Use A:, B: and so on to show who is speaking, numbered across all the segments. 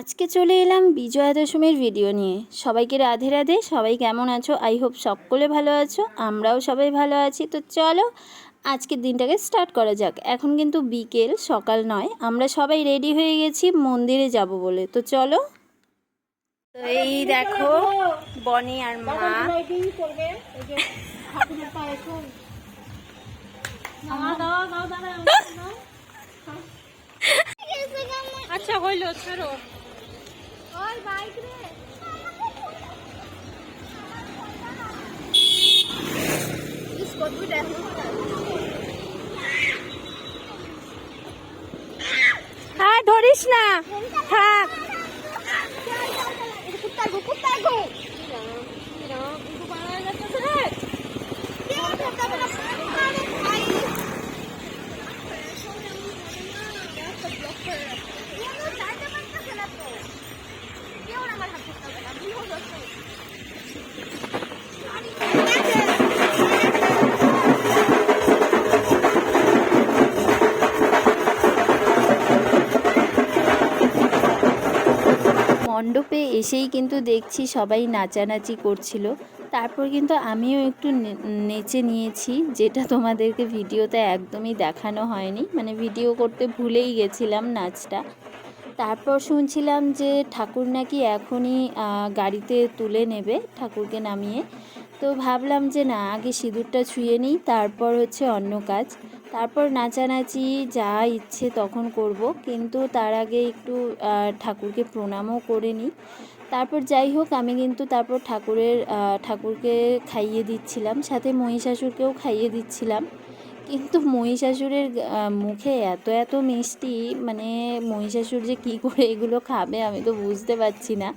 A: আজকে চলে এলাম বিজয়া দশমীর ভিডিও নিয়ে। সবাইকে রাধে রাধে। সবাই কেমন আছো? আই হোপ সকলে ভালো আছো, আমরাও সবাই ভালো আছি। তো চলো আজকের দিনটাকে স্টার্ট করা যাক। এখন কিন্তু বিকেল, সকাল নয়। আমরা সবাই রেডি হয়ে গেছি মন্দিরে যাব বলে। তো চলো। তো এই দেখো বনি আর মা।
B: আচ্ছা হইল ছাড়ো।
A: হ্যাঁ ধরিস না। হ্যাঁ মণ্ডপে এসেই কিন্তু দেখছি সবাই নাচানাচি করছিল। তারপর কিন্তু আমিও একটু নেচে নিয়েছি, যেটা তোমাদেরকে ভিডিওতে একদমই দেখানো হয়নি, মানে ভিডিও করতে ভুলেই গেছিলাম নাচটা। তারপর শুনছিলাম যে ঠাকুর নাকি এখনই গাড়িতে তুলে নেবে, ঠাকুরকে নামিয়ে। তো ভাবলাম যে না, আগে সিঁদুরটা ছুঁয়ে নিই, তারপর হচ্ছে অন্য কাজ। তারপর নাচানাচি যা ইচ্ছে তখন করব, কিন্তু তার আগে একটু ঠাকুরকে প্রণামও করে নিই। তারপর যাই হোক, আমি কিন্তু তারপর ঠাকুরকে খাইয়ে দিচ্ছিলাম, সাথে মহিষাসুরকেও খাইয়ে দিচ্ছিলাম। কিন্তু মহিষাসুরের মুখে এত এত মিষ্টি, মানে মহিষাসুর যে কী করে এগুলো খাবে আমি তো বুঝতে পারছি না।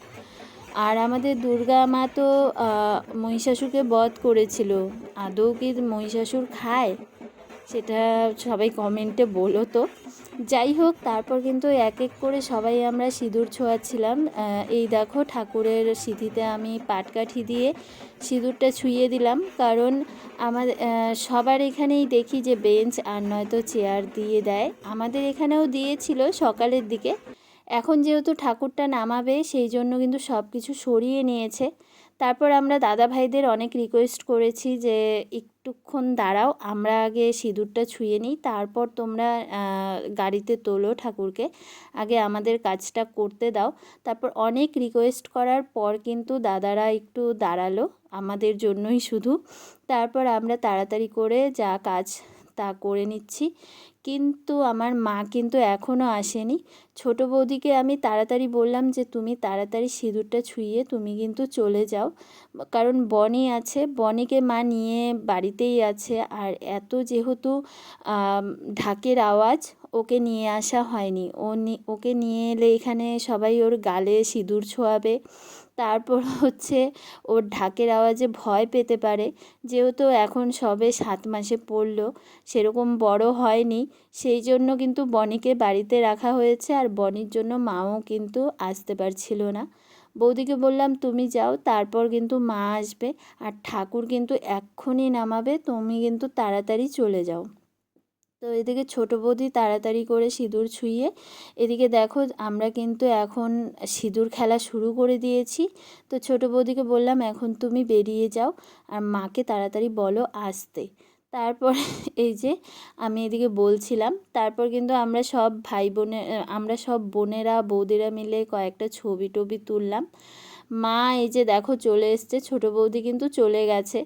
A: আর আমাদের দুর্গা মা তো মহিষাসুরকে বধ করেছিল। আদৌ কি মহিষাসুর খায়? সেটা সবাই কমেন্টে বলো তো। যাই হোক, তারপর কিন্তু এক এক করে সবাই আমরা সিঁদুর ছোঁয়াচ্ছিলাম। এই দেখো ঠাকুরের সিঁথিতে আমি পাটকাঠি দিয়ে সিঁদুরটা ছুঁয়ে দিলাম, কারণ আমাদের সবার এখানেই দেখি যে বেঞ্চ আর নয়তো চেয়ার দিয়ে দেয়। আমাদের এখানেও দিয়েছিল সকালের দিকে। এখন যেহেতু ঠাকুরটা নামাবে, সেই জন্য কিন্তু সব কিছু সরিয়ে নিয়েছে। তারপর আমরা দাদা ভাইদের অনেক রিকোয়েস্ট করেছি যে একটুক্ষণ দাঁড়াও, আমরা আগে সিঁদুরটা ছুঁয়ে নিই, তারপর তোমরা গাড়িতে তোলো ঠাকুরকে, আগে আমাদের কাজটা করতে দাও। তারপর অনেক রিকোয়েস্ট করার পর কিন্তু দাদারা একটু দাঁড়ালো আমাদের জন্যই শুধু। তারপর আমরা তাড়াতাড়ি করে যা কাজ তা করে নিচ্ছি। কিন্তু আমার মা কিন্তু এখনও আসেনি। ছোটো বৌদিকে আমি তাড়াতাড়ি বললাম যে তুমি তাড়াতাড়ি সিঁদুরটা ছুঁয়ে তুমি কিন্তু চলে যাও, কারণ বনি আছে, বনিকে মা নিয়ে বাড়িতেই আছে। আর এত যেহেতু ঢাকের আওয়াজ, ওকে নিয়ে আসা হয়নি। ওকে নিয়ে এলে এখানে সবাই ওর গালে সিঁদুর ছোঁয়াবে, তারপর হচ্ছে ওর ঢাকের আওয়াজে ভয় পেতে পারে। যেহেতু এখন সবে 7 মাসে পড়লো, সেরকম বড় হয়নি, সেই জন্য কিন্তু বনিকে বাড়িতে রাখা হয়েছে। আর বনির জন্য মাও কিন্তু আসতে পারছিল না। বৌদিকে বললাম তুমি যাও, তারপর কিন্তু মা আসবে, আর ঠাকুর কিন্তু এক্ষুনি নামাবে, তুমি কিন্তু তাড়াতাড়ি চলে যাও। তো এদিকে ছোটো বৌদি তাড়াতাড়ি করে সিঁদুর ছুঁয়ে, এদিকে দেখো আমরা কিন্তু এখন সিঁদুর খেলা শুরু করে দিয়েছি। তো ছোটো বৌদিকে বললাম এখন তুমি বেরিয়ে যাও, আর মাকে তাড়াতাড়ি বলো আসতে। তারপর এই যে আমি এদিকে বলছিলাম, তারপর কিন্তু আমরা সব বোনেরা বৌদিরা মিলে কয়েকটা ছবি টবি তুললাম। মা এই যে দেখো চলে এসছে, ছোটো বৌদি কিন্তু চলে গেছে,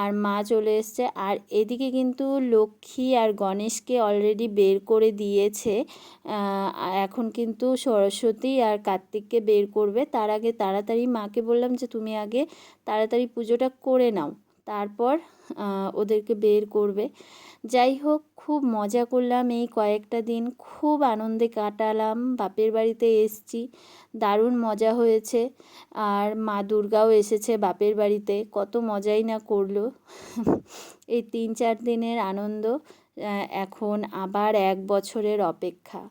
A: আর মা চলে এসছে। আর এদিকে কিন্তু লক্ষ্মী আর গণেশকে অলরেডি বের করে দিয়েছে। এখন কিন্তু সরস্বতী আর কার্তিককে বের করবে। তার আগে তাড়াতাড়ি মাকে বললাম যে তুমি আগে তাড়াতাড়ি পুজোটা করে নাও, তারপর ওদেরকে বের করবে। যাই হোক, খুব মজা করলাম এই কয়েকটা দিন, খুব আনন্দে কাটালাম। বাপের বাড়িতে এসছি, দারুণ মজা হয়েছে। আর মা দুর্গাও এসেছে বাপের বাড়িতে, কত মজাই না করলো। এই 3-4 দিনের আনন্দ, এখন আবার 1 বছরের অপেক্ষা।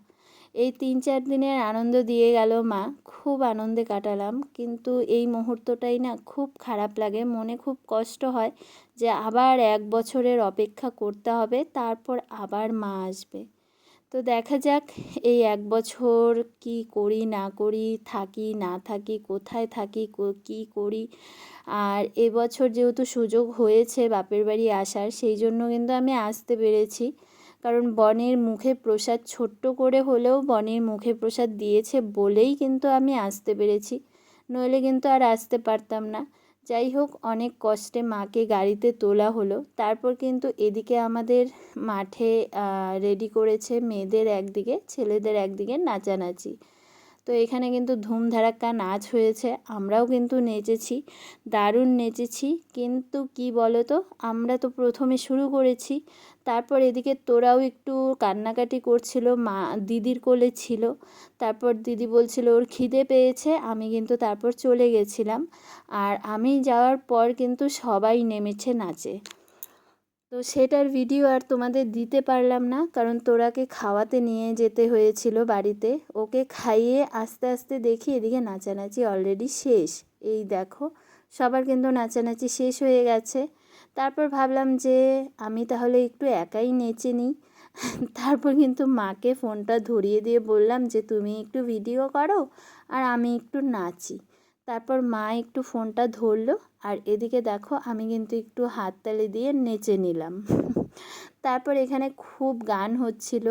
A: এই 3-4 দিনের আনন্দ দিয়ে গেল মা, খুব আনন্দে কাটালাম। কিন্তু এই মুহূর্তটাই না খুব খারাপ লাগে, মনে খুব কষ্ট হয় যে আবার 1 বছরের অপেক্ষা করতে হবে, তারপর আবার মা আসবে। তো দেখা যাক এই 1 বছর কি করি না করি, থাকি না থাকি, কোথায় থাকি, কী করি। আর এবছর যেহেতু সুযোগ হয়েছে বাপের বাড়ি আসার, সেই জন্য কিন্তু আমি আসতে পেরেছি। কারণ বনের মুখে প্রসাদ ছোট্ট করে হলেও বনের মুখে প্রসাদ দিয়েছে বলেই কিন্তু আমি আসতে পেরেছি, নইলে কিন্তু আর আসতে পারতাম না। যাই হোক, অনেক কষ্টে মাকে গাড়িতে তোলা হলো। তারপর কিন্তু এদিকে আমাদের মাঠে রেডি করেছে মেয়েদের একদিকে, ছেলেদের একদিকে নাচানাচি। তো এখানে কিন্তু ধুমধাড়াক্কা নাচ হয়েছে, আমরাও কিন্তু নেচেছি, দারুণ নেচেছি। কিন্তু কি বলো তো, আমরা তো প্রথমে শুরু করেছি, তারপর এদিকে তোরাও একটু কান্নাকাটি করছিল, মা দিদির কোলে ছিল। তারপর দিদি বলছিল ওর খিদে পেয়েছে, আমি কিন্তু তারপর চলে গেছিলাম। আর আমি যাওয়ার পর কিন্তু সবাই নেমেছে নাচে। তো সেটার ভিডিও আর তোমাদের দিতে পারলাম না, কারণ তোরাকে খাওয়াতে নিয়ে যেতে হয়েছিল বাড়িতে। ওকে খাইয়ে আস্তে আস্তে দেখি এদিকে নাচানাচি অলরেডি শেষ। এই দেখো, সবার কিন্তু নাচানাচি শেষ হয়ে গেছে। তারপর ভাবলাম যে আমি তাহলে একটু একাই নেচে নিই। তারপর কিন্তু মাকে ফোনটা ধরিয়ে দিয়ে বললাম যে তুমি একটু ভিডিও করো আর আমি একটু নাচি। তারপর মা একটু ফোনটা ধরলো, আর এদিকে দেখো আমি কিন্তু একটু হাততালি দিয়ে নেচে নিলাম। তারপর এখানে খুব গান হচ্ছিল,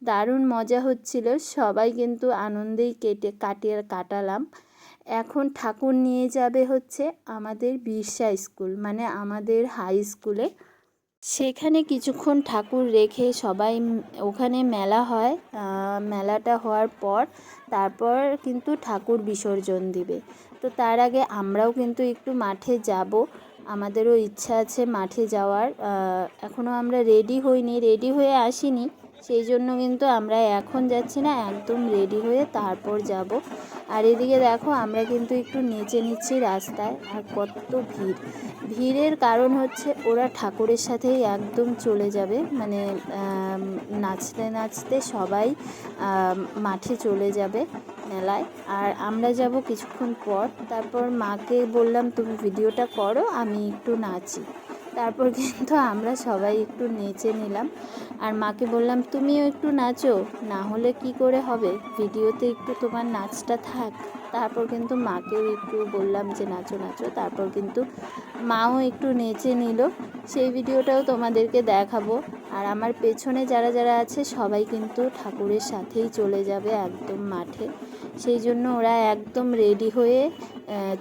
A: দারুণ মজা হচ্ছিল, সবাই কিন্তু আনন্দেই কাটালাম। এখন ঠাকুর নিয়ে যাবে হচ্ছে আমাদের বিরসা স্কুল, মানে আমাদের হাই স্কুলে। সেখানে কিছুক্ষণ ঠাকুর রেখে সবাই ওখানে মেলা হয়, মেলাটা হওয়ার পর তারপর কিন্তু ঠাকুর বিসর্জন দিবে। তো তার আগে আমরাও কিন্তু একটু মাঠে যাব, আমাদেরও ইচ্ছা আছে মাঠে যাওয়ার। এখনও আমরা রেডি হইনি, রেডি হয়ে আসিনি, সেই জন্য কিন্তু আমরা এখন যাচ্ছি না, একদম রেডি হয়ে তারপর যাব। আর এদিকে দেখো আমরা কিন্তু একটু নেচে নিচ্ছি রাস্তায়, আর কত ভিড়ের কারণ হচ্ছে ওরা ঠাকুরের সাথেই একদম চলে যাবে, মানে নাচতে নাচতে সবাই মাঠে চলে যাবে মেলায়, আর আমরা যাব কিছুক্ষণ পর। তারপর মাকে বললাম তুমি ভিডিওটা করো, আমি একটু নাচি। তারপর কিন্তু আমরা সবাই একটু নেচে নিলাম, আর মাকে বললাম তুমিও একটু নাচো, না হলে কি করে হবে, ভিডিওতে একটু তোমার নাচটা থাক। তারপর কিন্তু মাকেও একটু বললাম যে নাচো নাচো, তারপর কিন্তু মাও একটু নেচে নিল, সেই ভিডিওটাও তোমাদেরকে দেখাবো। আর আমার পেছনে যারা যারা আছে সবাই কিন্তু ঠাকুরের সাথেই চলে যাবে একদম মাঠে, সেই জন্য ওরা একদম রেডি হয়ে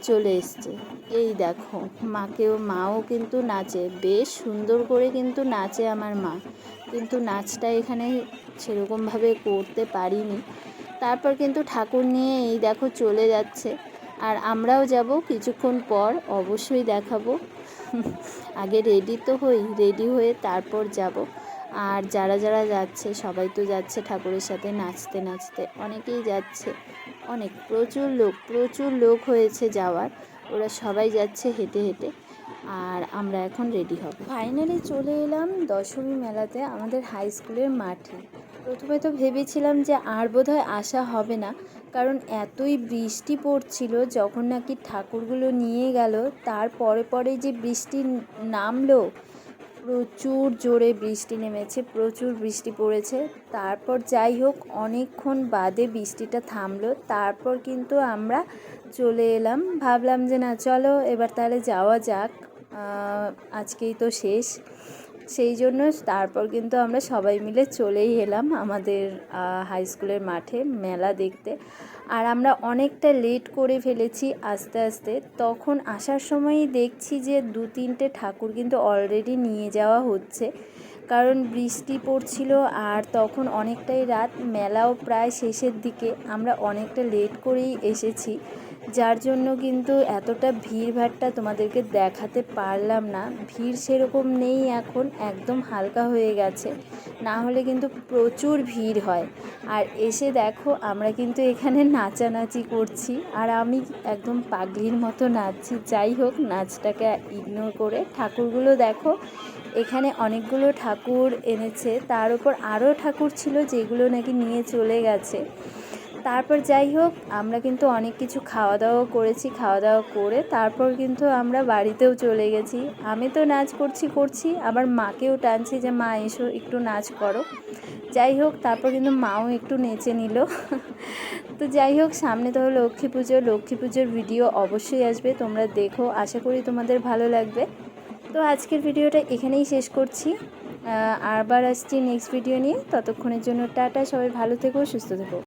A: চলে এসছে। এই দেখো মাও কিন্তু নাচে, বেশ সুন্দর করে কিন্তু নাচে আমার মা, কিন্তু নাচটা এখানে সেরকমভাবে করতে পারিনি। তারপর কিন্তু ঠাকুর নিয়ে এই দেখো চলে যাচ্ছে, আর আমরাও যাব কিছুক্ষণ পর, অবশ্যই দেখাবো। আগে রেডি তো হই, রেডি হয়ে তারপর যাব। আর যারা যারা যাচ্ছে সবাই তো যাচ্ছে ঠাকুরের সাথে নাচতে নাচতে, অনেকেই যাচ্ছে, অনেক প্রচুর লোক হয়েছে যাওয়ার, ওরা সবাই যাচ্ছে হেঁটে হেঁটে। আর আমরা এখন রেডি হব। ফাইনালি চলে এলাম দশমী মেলাতে আমাদের হাই স্কুলের মাঠে। প্রথমে তো ভেবেছিলাম যে আর বোধহয় আসা হবে না, কারণ এতই বৃষ্টি পড়ছিল। যখন নাকি ঠাকুরগুলো নিয়ে গেল তার পরে যে বৃষ্টি নামলো, প্রচুর জোরে বৃষ্টি নেমেছে, প্রচুর বৃষ্টি পড়েছে। তারপর যাই হোক অনেকক্ষণ বাদে বৃষ্টিটা থামলো, তারপর কিন্তু আমরা চলে এলাম। ভাবলাম যে না চলো এবার তাহলে যাওয়া যাক, আজকেই তো শেষ, সেই জন্য তারপর কিন্তু আমরা সবাই মিলে চলেই এলাম আমাদের হাই স্কুলের মাঠে মেলা দেখতে। আর আমরা অনেকটা লেট করে ফেলেছি আস্তে আস্তে, তখন আসার সময়ই দেখছি যে 2-3টে ঠাকুর কিন্তু অলরেডি নিয়ে যাওয়া হচ্ছে, কারণ বৃষ্টি পড়ছিল আর তখন অনেকটাই রাত, মেলাও প্রায় শেষের দিকে, আমরা অনেকটা লেট করেই এসেছি, যার জন্য কিন্তু এতটা ভিড়ভাট্টা তোমাদেরকে দেখাতে পারলাম না। ভিড় সেরকম নেই এখন, একদম হালকা হয়ে গেছে, না হলে কিন্তু প্রচুর ভিড় হয়। আর এসে দেখো আমরা কিন্তু এখানে নাচানাচি করছি, আর আমি একদম পাগলির মতো নাচছি। যাই হোক নাচটাকে ইগনোর করে, ঠাকুরগুলো দেখো এখানে অনেকগুলো ঠাকুর এনেছে, তার উপর আরও ঠাকুর ছিল যেগুলো নাকি নিয়ে চলে গেছে। তারপর যাই হোক আমরা কিন্তু অনেক কিছু খাওয়া দাওয়া করেছি, খাওয়া দাওয়া করে তারপর কিন্তু আমরা বাড়িতেও চলে গেছি। আমি তো নাচ করছি, আবার মাকেও টানছি যে মা এসো একটু নাচ করো। যাই হোক, তারপর কিন্তু মাও একটু নেচে নিল। তো যাই হোক, সামনে তো লক্ষ্মী পুজোর ভিডিও অবশ্যই আসবে, তোমরা দেখো, আশা করি তোমাদের ভালো লাগবে। তো আজকের ভিডিওটা এখানেই শেষ করছি, আবার আসছি নেক্সট ভিডিও নিয়ে। ততক্ষণের জন্য টাটা, সবাই ভালো থেকো, সুস্থ থেকো।